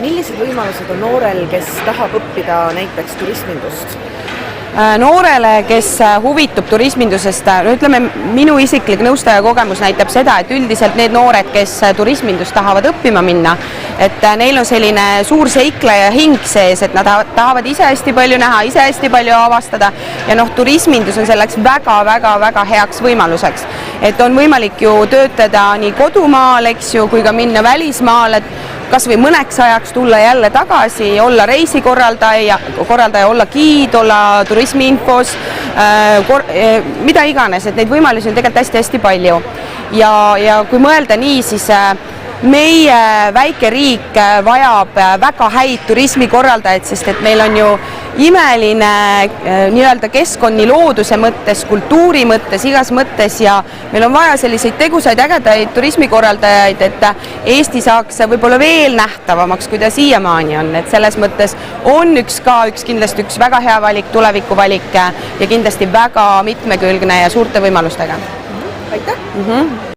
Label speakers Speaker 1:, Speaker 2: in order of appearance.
Speaker 1: Millised võimalused on noorel, kes tahab õppida näiteks turismindust?
Speaker 2: Noorele, kes huvitub turismindusest, ütleme, minu isiklik nõustaja kogemus näitab seda, et üldiselt need noored, kes turismindust tahavad õppima minna, et neil on selline suur seikleja hing sees, et nad tahavad ise hästi palju näha, ise hästi palju avastada ja turismindus on selleks väga heaks võimaluseks. Et on võimalik ju töötada nii kodumaal, eks ju, kui ka minna välismaal, et kas või mõneks ajaks tulla jälle tagasi, olla reisikorraldaja, olla giid, olla turismiinfos, mida iganes, et neid võimalusi on tegelikult hästi palju. Ja kui mõelda nii, siis meie väike riik vajab väga häid turismikorraldajaid, sest et meil on ju imeline nii-öelda keskkond nii looduse mõttes, kultuuri mõttes, igas mõttes ja meil on vaja selliseid tegusaid ägedaid turismikorraldajaid, et Eesti saaks võib-olla veel nähtavamaks, kui ta siiamaani on, et selles mõttes on kindlasti üks väga hea valik, tulevikuvalik ja kindlasti väga mitmekülgne ja suurte võimalustega.
Speaker 1: Aitäh!